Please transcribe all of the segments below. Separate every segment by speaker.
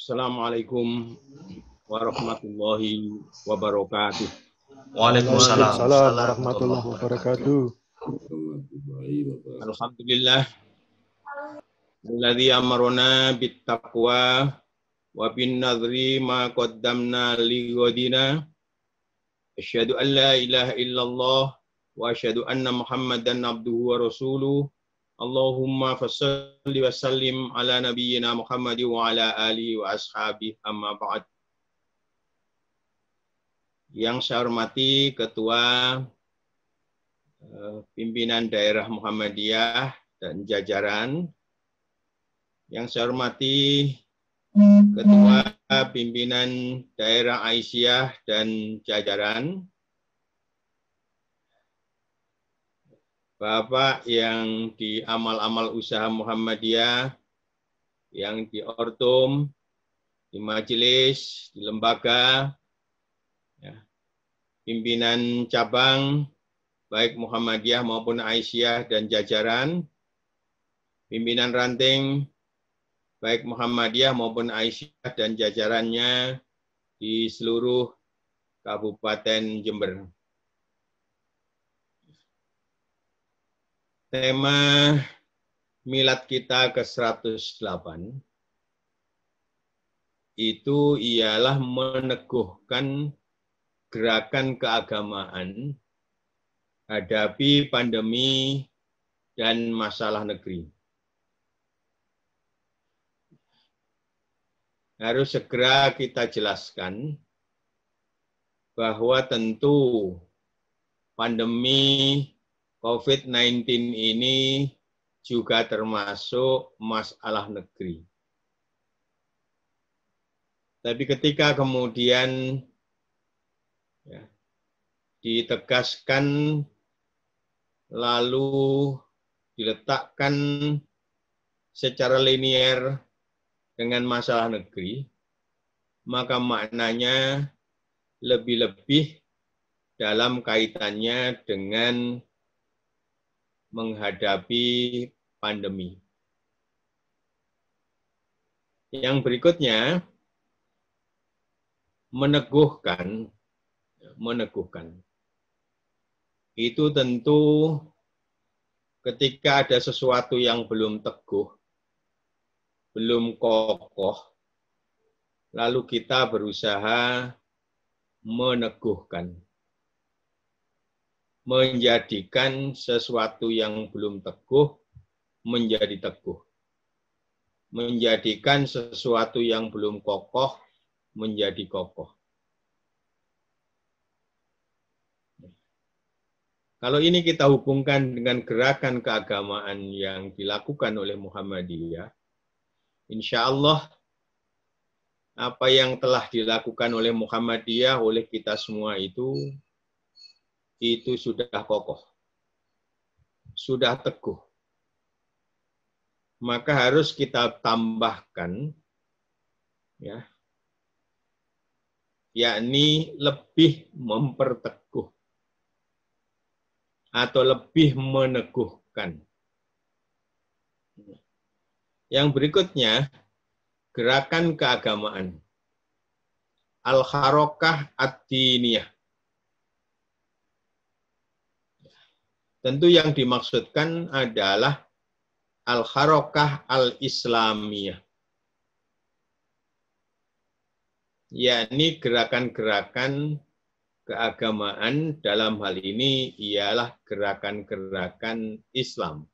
Speaker 1: Assalamualaikum warahmatullahi wabarakatuh.
Speaker 2: Waalaikumsalam
Speaker 3: warahmatullahi wabarakatuh.
Speaker 1: Alhamdulillah alladzi amarna bittaqwa wa bin nadri ma qaddamna li ghadina. Asyhadu an la ilaha illallah wa asyhadu anna Muhammadan abduhu wa rasuluh. Allahumma fassalli wa sallim ala nabiyyina Muhammad wa ala alihi wa ashabihi amma ba'd. Yang saya hormati Ketua Pimpinan Daerah Muhammadiyah dan jajaran. Yang saya hormati Ketua Pimpinan Daerah Aisyah dan jajaran. Bapak yang di amal-amal usaha Muhammadiyah, yang di Ortum, di majelis, di lembaga, ya, pimpinan cabang, baik Muhammadiyah maupun Aisyah dan jajaran, pimpinan ranting, baik Muhammadiyah maupun Aisyah dan jajarannya di seluruh Kabupaten Jember. Tema milad kita ke-108 itu ialah meneguhkan gerakan keagamaan hadapi pandemi dan masalah negeri. Harus segera kita jelaskan bahwa tentu pandemi COVID-19 ini juga termasuk masalah negeri. Tapi ketika kemudian ya, ditegaskan lalu diletakkan secara linier dengan masalah negeri, maka maknanya lebih-lebih dalam kaitannya dengan menghadapi pandemi. Yang berikutnya, meneguhkan. Itu tentu ketika ada sesuatu yang belum teguh, belum kokoh, lalu kita berusaha meneguhkan. Menjadikan sesuatu yang belum teguh menjadi teguh. Menjadikan sesuatu yang belum kokoh menjadi kokoh. Kalau ini kita hubungkan dengan gerakan keagamaan yang dilakukan oleh Muhammadiyah, insya Allah apa yang telah dilakukan oleh Muhammadiyah, oleh kita semua itu sudah kokoh, sudah teguh. Maka harus kita tambahkan, ya, yakni lebih memperteguh atau lebih meneguhkan. Yang berikutnya, gerakan keagamaan. Al-Harokah Ad-Diniyah. Tentu yang dimaksudkan adalah Al-Harokah Al-Islamiyah. Yakni gerakan-gerakan keagamaan dalam hal ini ialah gerakan-gerakan Islam.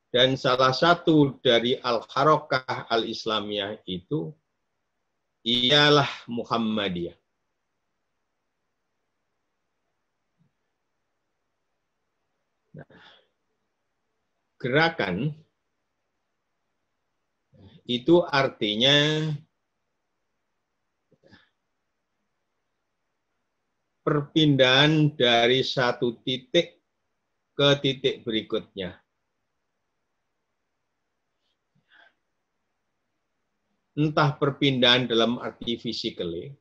Speaker 1: Dan salah satu dari Al-Harokah Al-Islamiyah itu ialah Muhammadiyah. Nah, gerakan itu artinya perpindahan dari satu titik ke titik berikutnya. Entah perpindahan dalam arti physically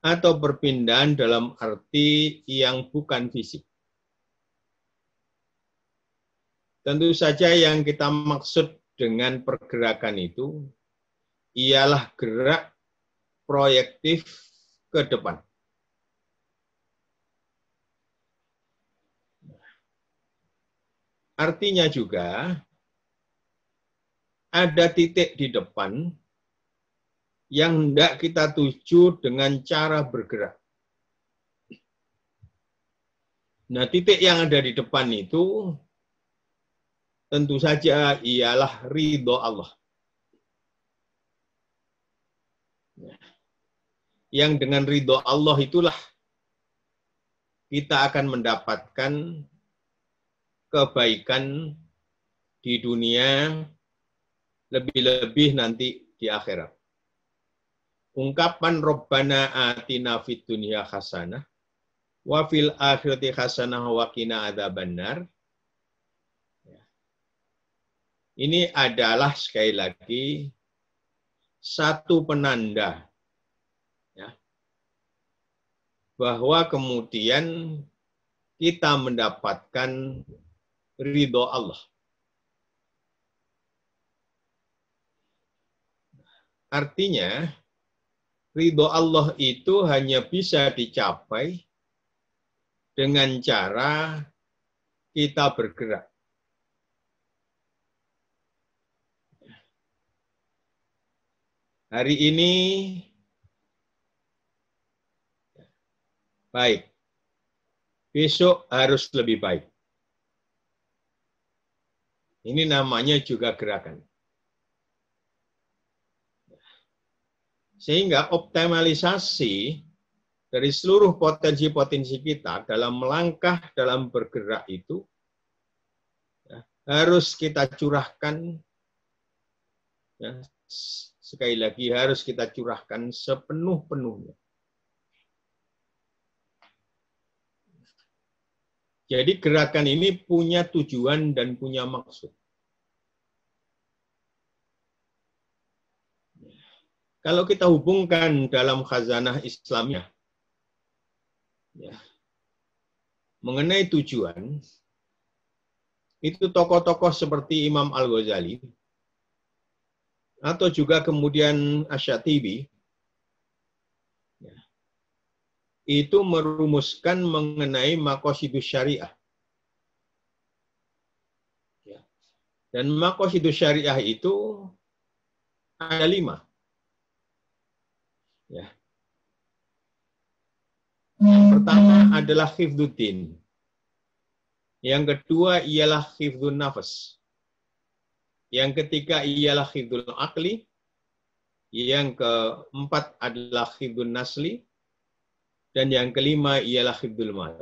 Speaker 1: atau perpindahan dalam arti yang bukan fisik. Tentu saja yang kita maksud dengan pergerakan itu ialah gerak proyektif ke depan. Artinya juga ada titik di depan yang hendak kita tuju dengan cara bergerak. Nah, titik yang ada di depan itu tentu saja ialah ridho Allah. Yang dengan ridho Allah itulah kita akan mendapatkan kebaikan di dunia, lebih-lebih nanti di akhirat. Ungkapan Rabbana atina fid dunya hasanah wa fil akhirati hasanah wa qina adzabannar. Ini adalah sekali lagi satu penanda ya, bahwa kemudian kita mendapatkan ridho Allah. Artinya, ridho Allah itu hanya bisa dicapai dengan cara kita bergerak. Hari ini baik, besok harus lebih baik. Ini namanya juga gerakan. Sehingga optimalisasi dari seluruh potensi-potensi kita dalam melangkah, dalam bergerak itu ya, harus kita curahkan, ya, sekali lagi harus kita curahkan sepenuh-penuhnya. Jadi gerakan ini punya tujuan dan punya maksud. Kalau kita hubungkan dalam khazanah Islamnya, ya, mengenai tujuan, itu tokoh-tokoh seperti Imam Al-Ghazali, atau juga kemudian Asy-Syatibi, ya, itu merumuskan mengenai maqasidus syariah. Ya. Dan maqasidus syariah itu ada 5. Ya. Yang pertama adalah hifdzuddin. Yang kedua ialah hifdzun nafas. Yang ketiga ialah hifdzul aqli. Yang keempat adalah hifdzun nasli. Dan yang kelima ialah hifdzul mal.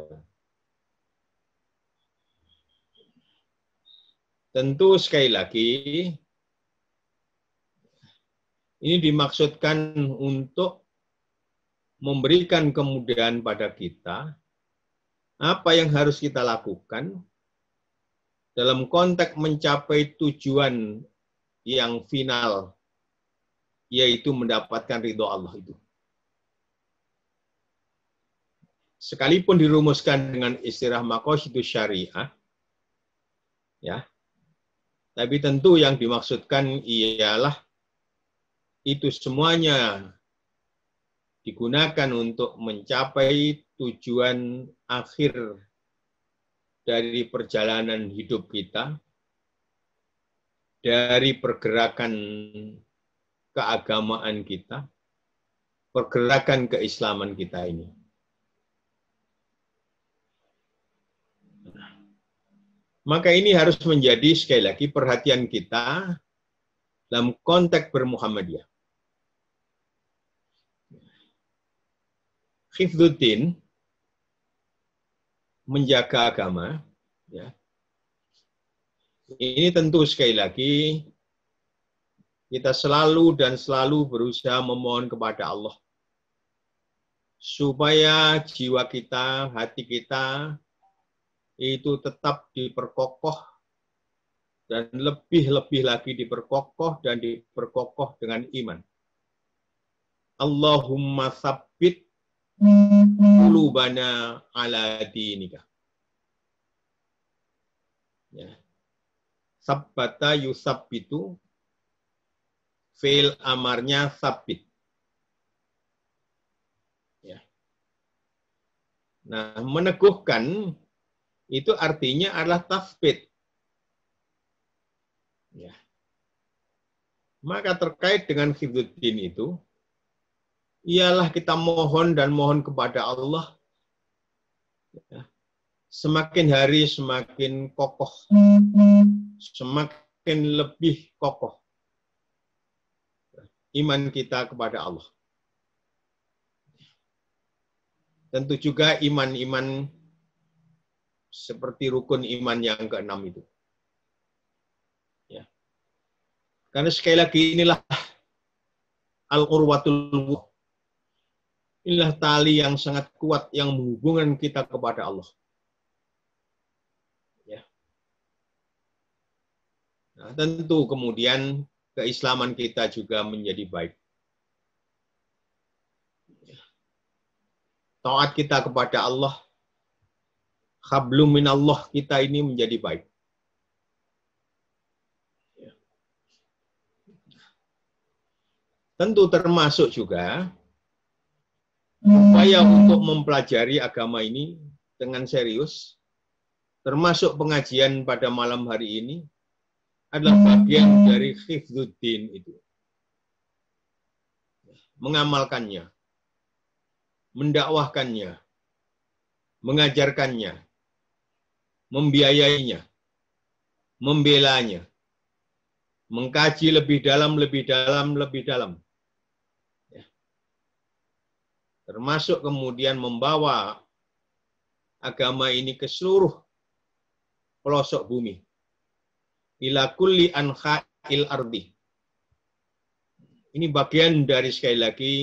Speaker 1: Tentu sekali lagi ini dimaksudkan untuk memberikan kemudahan pada kita apa yang harus kita lakukan dalam konteks mencapai tujuan yang final, yaitu mendapatkan ridho Allah itu. Sekalipun dirumuskan dengan istilah maqasidus syariah, ya, tapi tentu yang dimaksudkan ialah itu semuanya digunakan untuk mencapai tujuan akhir dari perjalanan hidup kita, dari pergerakan keagamaan kita, pergerakan keislaman kita ini. Maka ini harus menjadi sekali lagi perhatian kita dalam konteks bermuhammadiyah. Hifdzuddin, menjaga agama, ya. Ini tentu sekali lagi kita selalu berusaha memohon kepada Allah supaya jiwa kita, hati kita itu tetap diperkokoh dan lebih lagi diperkokoh dan diperkokoh dengan iman. Allahumma tsabbit qulubana ala dinika. Ya. Sabbata yusabbitu, Fi'il amarnya sabit. Ya. Nah, meneguhkan itu artinya adalah tasbit. Ya. Maka terkait dengan hifdzuddin itu, ialah kita mohon dan mohon kepada Allah. Ya. Semakin hari semakin kokoh. Semakin lebih kokoh iman kita kepada Allah. Tentu juga iman-iman seperti rukun iman yang keenam itu. Ya. Karena sekali lagi inilah al-urwatul wuth. Inilah tali yang sangat kuat yang menghubungkan kita kepada Allah. Ya. Nah, tentu kemudian keislaman kita juga menjadi baik. Taat kita kepada Allah, hablum minallah kita ini menjadi baik. Tentu termasuk juga upaya untuk mempelajari agama ini dengan serius, termasuk pengajian pada malam hari ini, adalah bagian dari hifdzuddin itu. Mengamalkannya, mendakwahkannya, mengajarkannya, membiayainya, membelanya, mengkaji lebih dalam. Ya. Termasuk kemudian membawa agama ini ke seluruh pelosok bumi. Ila kulli anha'il ardi. Ini bagian dari sekali lagi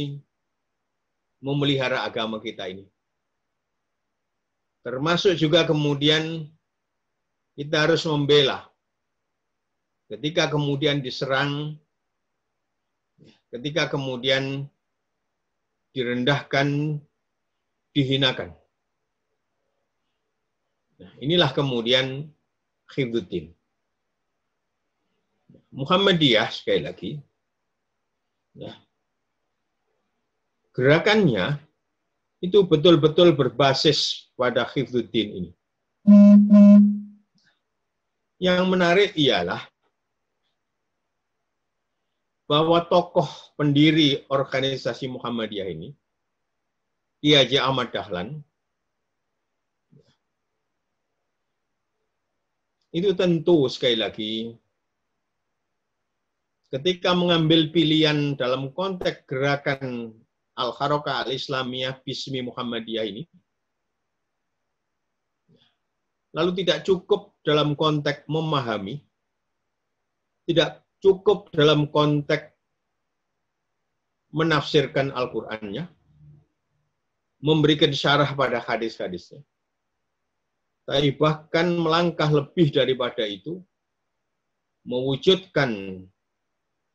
Speaker 1: memelihara agama kita ini. Termasuk juga kemudian kita harus membela. Ketika kemudian diserang, ketika kemudian direndahkan, dihinakan. Nah, inilah kemudian hifdzuddin. Muhammadiyah sekali lagi, ya, gerakannya itu betul-betul berbasis pada hifdzuddin ini. Yang menarik ialah bahwa tokoh pendiri organisasi Muhammadiyah ini, Kiai Haji Ahmad Dahlan, itu tentu sekali lagi ketika mengambil pilihan dalam konteks gerakan Al-Harakah Al-Islamiyah Bismi Muhammadiyah ini, lalu tidak cukup dalam konteks memahami, tidak cukup dalam konteks menafsirkan Al-Qur'annya, memberikan syarah pada hadis-hadisnya, tapi bahkan melangkah lebih daripada itu, mewujudkan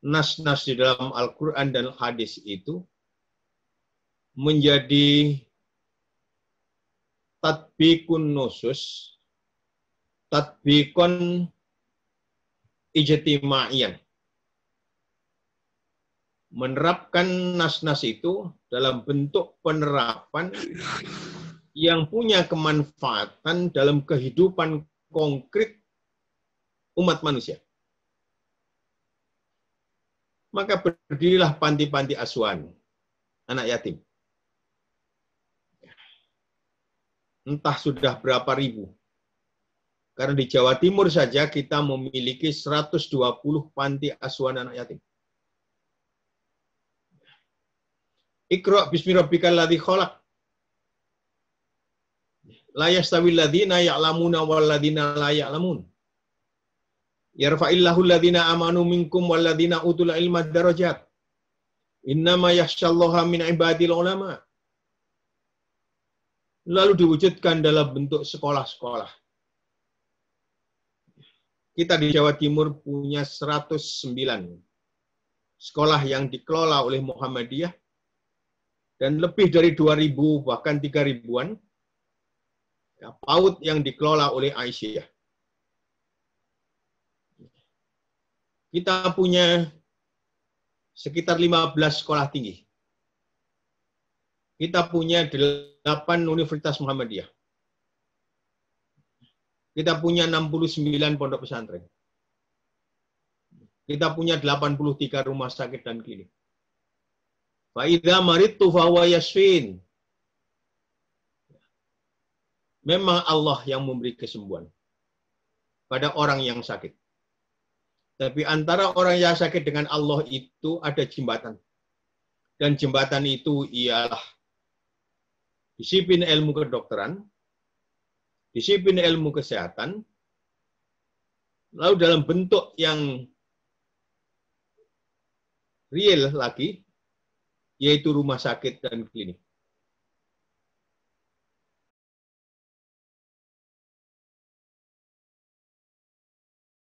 Speaker 1: nas-nas di dalam Al-Quran dan hadis itu menjadi tatbikun nusus, tatbikun ijtimaiyan. Menerapkan nas-nas itu dalam bentuk penerapan yang punya kemanfaatan dalam kehidupan konkret umat manusia. Maka berdirilah panti-panti asuhan anak yatim. Entah sudah berapa ribu. Karena di Jawa Timur saja kita memiliki 120 panti asuhan anak yatim. Iqra' bismi rabbikal ladzi khalaq. La yastawil ladzina ya'lamuna wal ladzina la ya'lamun. Yarfa'illahu alladhina amanu minkum walladhina utul ilma darajat. Innama yakhsyallaha min ibadil ulama. Lalu diwujudkan dalam bentuk sekolah-sekolah. Kita di Jawa Timur punya 109 sekolah yang dikelola oleh Muhammadiyah dan lebih dari 2.000 bahkan 3.000-an ya, PAUD yang dikelola oleh Aisyah. Kita punya sekitar 15 sekolah tinggi. Kita punya 8 Universitas Muhammadiyah. Kita punya 69 pondok pesantren. Kita punya 83 rumah sakit dan klinik. Fa idza maridtu fa huwa yashfin. Memang Allah yang memberi kesembuhan pada orang yang sakit. Tapi antara orang yang sakit dengan Allah itu ada jembatan. Dan jembatan itu ialah disiplin ilmu kedokteran, disiplin ilmu kesehatan, lalu dalam bentuk yang real lagi, yaitu rumah sakit dan klinik.